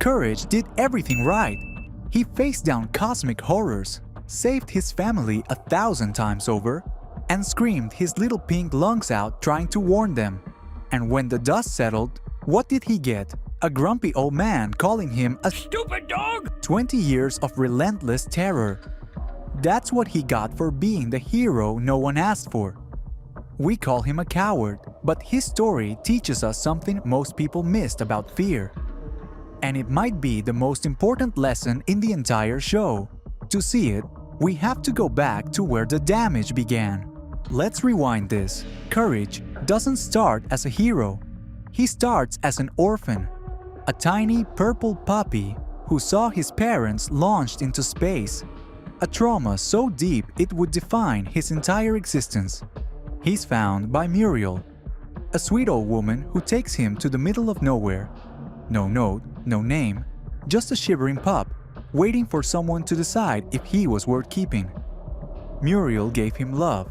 Courage did everything right. He faced down cosmic horrors, saved his family 1,000 times over, and screamed his little pink lungs out trying to warn them. And when the dust settled, what did he get? A grumpy old man calling him a stupid dog! 20 years of relentless terror. That's what he got for being the hero no one asked for. We call him a coward, but his story teaches us something most people missed about fear. And it might be the most important lesson in the entire show. To see it, we have to go back to where the damage began. Let's rewind this. Courage doesn't start as a hero. He starts as an orphan, a tiny purple puppy who saw his parents launched into space, a trauma so deep it would define his entire existence. He's found by Muriel, a sweet old woman who takes him to the middle of nowhere. No note, no name, just a shivering pup, waiting for someone to decide if he was worth keeping. Muriel gave him love,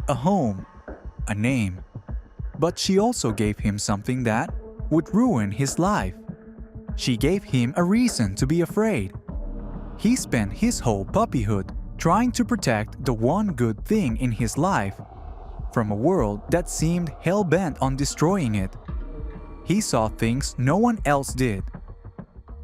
a home, a name. But she also gave him something that would ruin his life. She gave him a reason to be afraid. He spent his whole puppyhood trying to protect the one good thing in his life from a world that seemed hell-bent on destroying it. He saw things no one else did.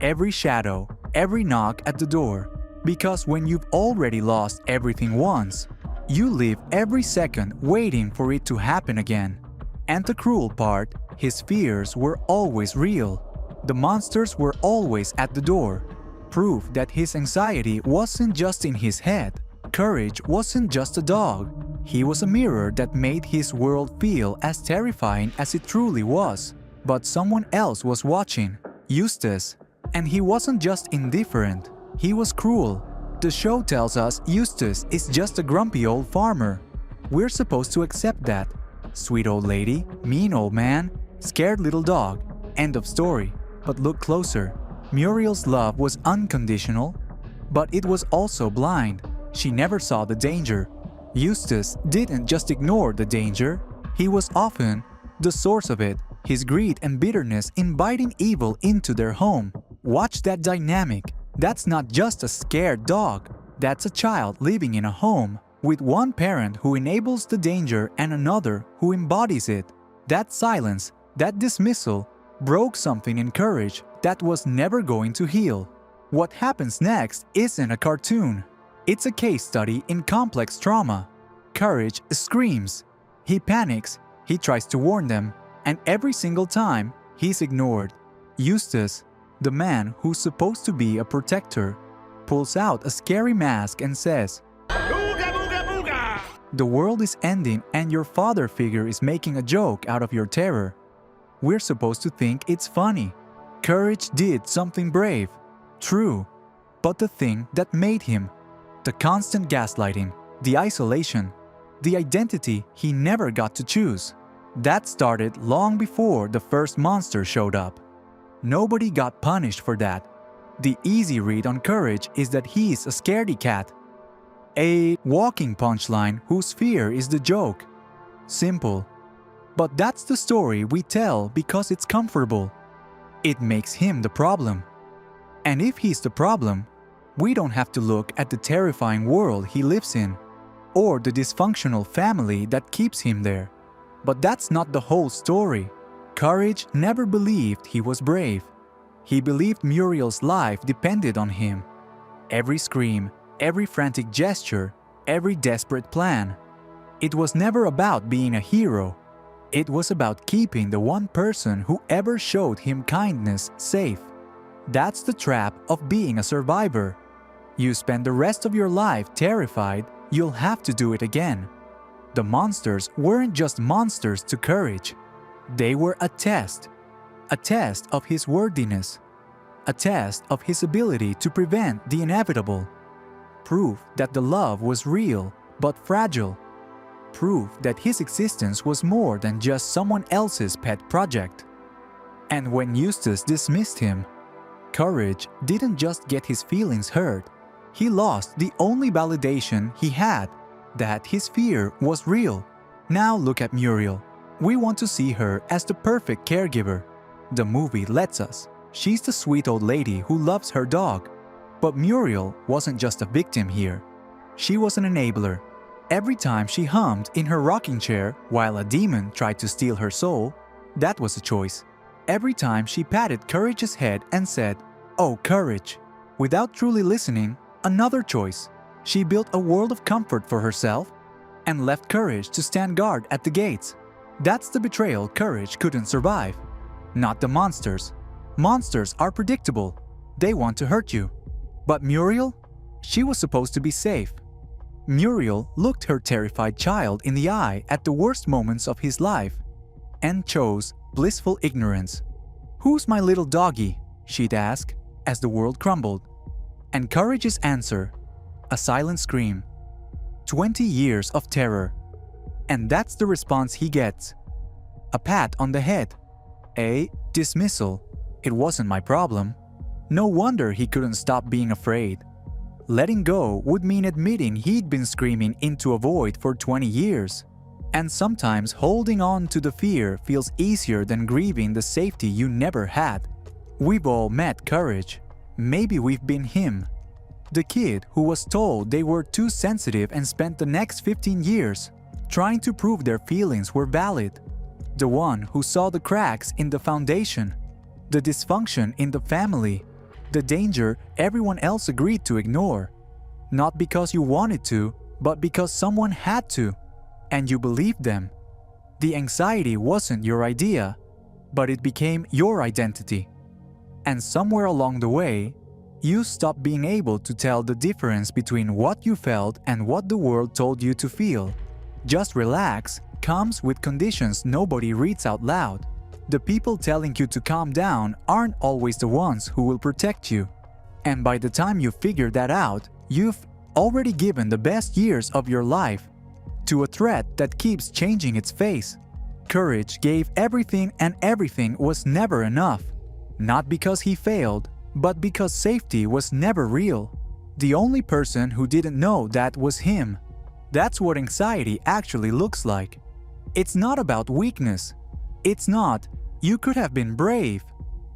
Every shadow, every knock at the door. Because when you've already lost everything once, you live every second waiting for it to happen again. And the cruel part, his fears were always real. The monsters were always at the door. Proof that his anxiety wasn't just in his head. Courage wasn't just a dog. He was a mirror that made his world feel as terrifying as it truly was. But someone else was watching, Eustace. And he wasn't just indifferent, he was cruel. The show tells us Eustace is just a grumpy old farmer. We're supposed to accept that. Sweet old lady, mean old man, scared little dog. End of story. But look closer. Muriel's love was unconditional, but it was also blind. She never saw the danger. Eustace didn't just ignore the danger, he was often the source of it, his greed and bitterness inviting evil into their home. Watch that dynamic. That's not just a scared dog, that's a child living in a home with one parent who enables the danger and another who embodies it. That silence, that dismissal, broke something in Courage that was never going to heal. What happens next isn't a cartoon. It's a case study in complex trauma. Courage screams. He panics. He tries to warn them. And every single time, he's ignored. Eustace, the man who's supposed to be a protector, pulls out a scary mask and says, "Booga, booga, booga! The world is ending and your father figure is making a joke out of your terror." We're supposed to think it's funny. Courage did something brave. True. But the thing that made him, the constant gaslighting, the isolation, the identity he never got to choose, that started long before the first monster showed up. Nobody got punished for that. The easy read on Courage is that he's a scaredy cat. A walking punchline whose fear is the joke. Simple. But that's the story we tell because it's comfortable. It makes him the problem. And if he's the problem, we don't have to look at the terrifying world he lives in, or the dysfunctional family that keeps him there. But that's not the whole story. Courage never believed he was brave. He believed Muriel's life depended on him. Every scream, every frantic gesture, every desperate plan. It was never about being a hero. It was about keeping the one person who ever showed him kindness safe. That's the trap of being a survivor. You spend the rest of your life terrified you'll have to do it again. The monsters weren't just monsters to Courage. They were a test of his worthiness, a test of his ability to prevent the inevitable. Proof that the love was real but fragile. Proof that his existence was more than just someone else's pet project. And when Eustace dismissed him, Courage didn't just get his feelings hurt, he lost the only validation he had, that his fear was real. Now look at Muriel. We want to see her as the perfect caregiver. The movie lets us. She's the sweet old lady who loves her dog. But Muriel wasn't just a victim here. She was an enabler. Every time she hummed in her rocking chair while a demon tried to steal her soul, that was a choice. Every time she patted Courage's head and said, "Oh, Courage," without truly listening, another choice. She built a world of comfort for herself and left Courage to stand guard at the gates. That's the betrayal Courage couldn't survive. Not the monsters. Monsters are predictable. They want to hurt you. But Muriel? She was supposed to be safe. Muriel looked her terrified child in the eye at the worst moments of his life and chose blissful ignorance. "Who's my little doggy?" she'd ask as the world crumbled. And Courage's answer, a silent scream. 20 years of terror. And that's the response he gets. A pat on the head. A dismissal. It wasn't my problem. No wonder he couldn't stop being afraid. Letting go would mean admitting he'd been screaming into a void for 20 years. And sometimes holding on to the fear feels easier than grieving the safety you never had. We've all met Courage. Maybe we've been him. The kid who was told they were too sensitive and spent the next 15 years trying to prove their feelings were valid. The one who saw the cracks in the foundation, the dysfunction in the family, the danger everyone else agreed to ignore. Not because you wanted to, but because someone had to, and you believed them. The anxiety wasn't your idea, but it became your identity. And somewhere along the way, you stopped being able to tell the difference between what you felt and what the world told you to feel. Just relax comes with conditions nobody reads out loud. The people telling you to calm down aren't always the ones who will protect you. And by the time you figure that out, you've already given the best years of your life to a threat that keeps changing its face. Courage gave everything, and everything was never enough. Not because he failed, but because safety was never real. The only person who didn't know that was him. That's what anxiety actually looks like. It's not about weakness. It's not, "You could have been brave."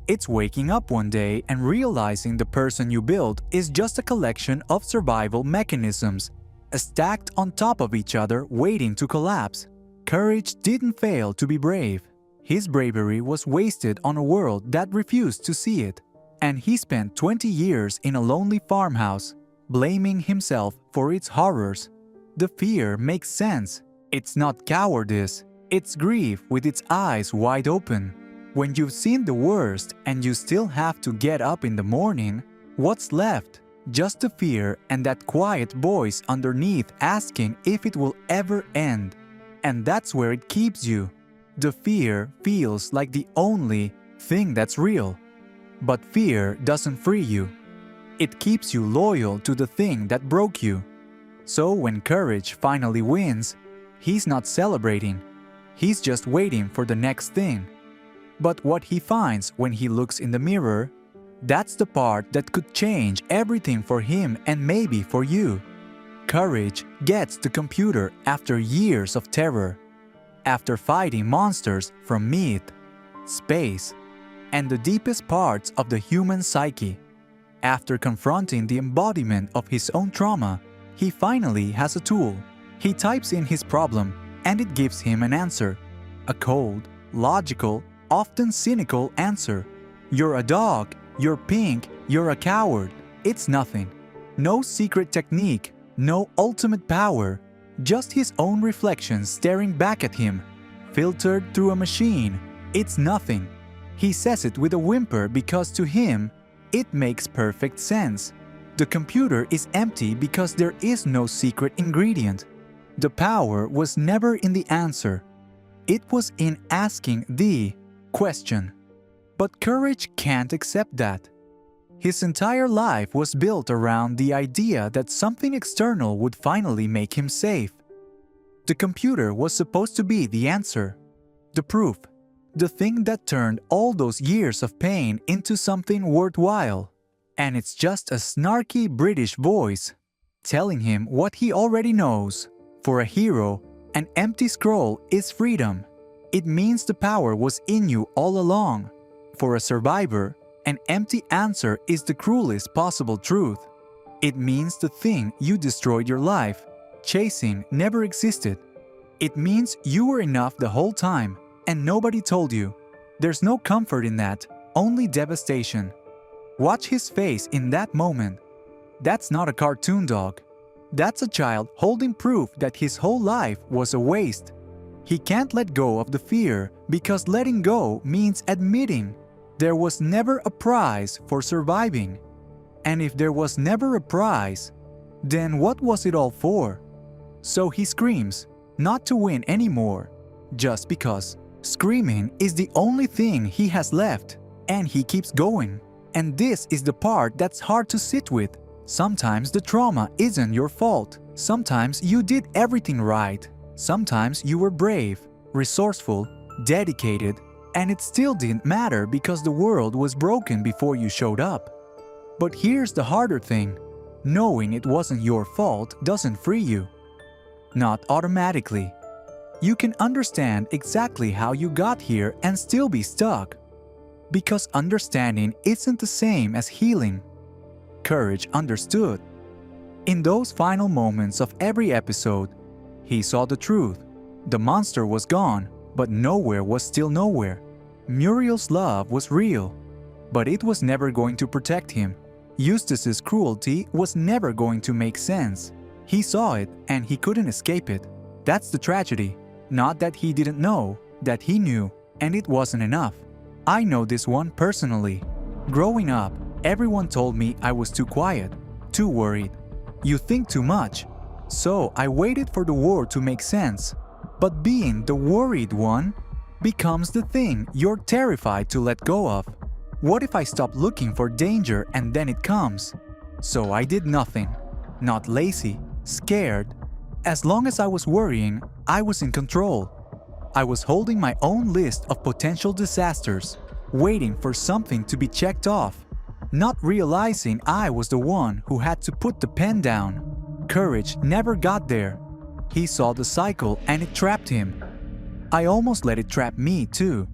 It's waking up one day and realizing the person you built is just a collection of survival mechanisms, stacked on top of each other waiting to collapse. Courage didn't fail to be brave. His bravery was wasted on a world that refused to see it. And he spent 20 years in a lonely farmhouse, blaming himself for its horrors. The fear makes sense. It's not cowardice. It's grief with its eyes wide open. When you've seen the worst and you still have to get up in the morning, what's left? Just the fear and that quiet voice underneath asking if it will ever end. And that's where it keeps you. The fear feels like the only thing that's real. But fear doesn't free you. It keeps you loyal to the thing that broke you. So when courage finally wins, he's not celebrating. He's just waiting for the next thing. But what he finds when he looks in the mirror, that's the part that could change everything for him and maybe for you. Courage gets the computer after years of terror, after fighting monsters from myth, space, and the deepest parts of the human psyche. After confronting the embodiment of his own trauma, he finally has a tool. He types in his problem and it gives him an answer. A cold, logical, often cynical answer. You're a dog, you're pink, you're a coward. It's nothing. No secret technique, no ultimate power. Just his own reflection staring back at him, filtered through a machine. It's nothing. He says it with a whimper because to him, it makes perfect sense. The computer is empty because there is no secret ingredient. The power was never in the answer. It was in asking the question. But courage can't accept that. His entire life was built around the idea that something external would finally make him safe. The computer was supposed to be the answer, the proof, the thing that turned all those years of pain into something worthwhile. And it's just a snarky British voice telling him what he already knows. For a hero, an empty scroll is freedom. It means the power was in you all along. For a survivor, An empty answer is the cruelest possible truth. It means the thing you destroyed your life chasing never existed. It means you were enough the whole time and nobody told you. There's no comfort in that, only devastation. Watch his face in that moment. That's not a cartoon dog. That's a child holding proof that his whole life was a waste. He can't let go of the fear because letting go means admitting there was never a prize for surviving. And if there was never a prize, then what was it all for? So he screams, not to win anymore, just because screaming is the only thing he has left, and he keeps going. And this is the part that's hard to sit with. Sometimes the trauma isn't your fault. Sometimes you did everything right. Sometimes you were brave, resourceful, dedicated, and it still didn't matter because the world was broken before you showed up. But here's the harder thing. Knowing it wasn't your fault doesn't free you. Not automatically. You can understand exactly how you got here and still be stuck. Because understanding isn't the same as healing. Courage understood. In those final moments of every episode, he saw the truth. The monster was gone, but nowhere was still nowhere. Muriel's love was real, but it was never going to protect him. Eustace's cruelty was never going to make sense. He saw it and he couldn't escape it. That's the tragedy. Not that he didn't know, that he knew, and it wasn't enough. I know this one personally. Growing up, everyone told me I was too quiet, too worried. You think too much. So I waited for the war to make sense. But being the worried one becomes the thing you're terrified to let go of. What if I stop looking for danger and then it comes? So I did nothing. Not lazy, scared. As long as I was worrying, I was in control. I was holding my own list of potential disasters, waiting for something to be checked off, not realizing I was the one who had to put the pen down. Courage never got there. He saw the cycle and it trapped him. I almost let it trap me too.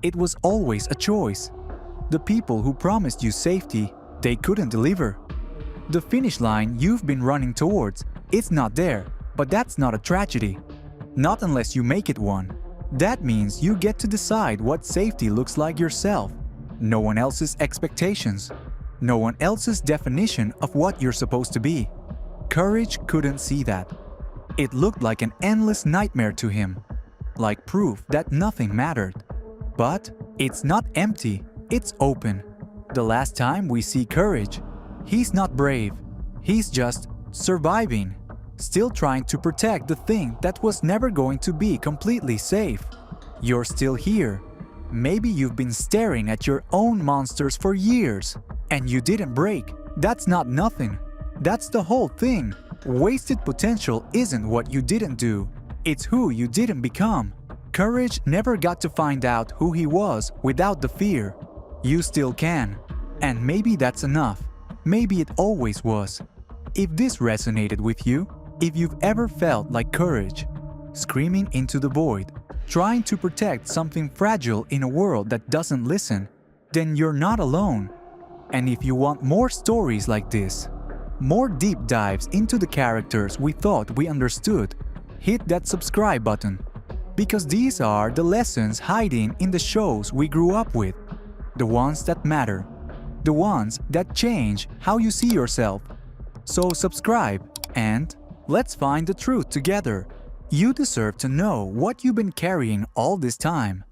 It was always a choice. The people who promised you safety, they couldn't deliver. The finish line you've been running towards, it's not there, but that's not a tragedy. Not unless you make it one. That means you get to decide what safety looks like yourself. No one else's expectations. No one else's definition of what you're supposed to be. Courage couldn't see that. It looked like an endless nightmare to him. Like proof that nothing mattered. But it's not empty, it's open. The last time we see Courage, he's not brave. He's just surviving. Still trying to protect the thing that was never going to be completely safe. You're still here. Maybe you've been staring at your own monsters for years, and you didn't break. That's not nothing. That's the whole thing. Wasted potential isn't what you didn't do. It's who you didn't become. Courage never got to find out who he was without the fear. You still can. And maybe that's enough. Maybe it always was. If this resonated with you, if you've ever felt like Courage, screaming into the void, trying to protect something fragile in a world that doesn't listen, then you're not alone. And if you want more stories like this, more deep dives into the characters we thought we understood, hit that subscribe button. Because these are the lessons hiding in the shows we grew up with. The ones that matter. The ones that change how you see yourself. So subscribe and let's find the truth together. You deserve to know what you've been carrying all this time.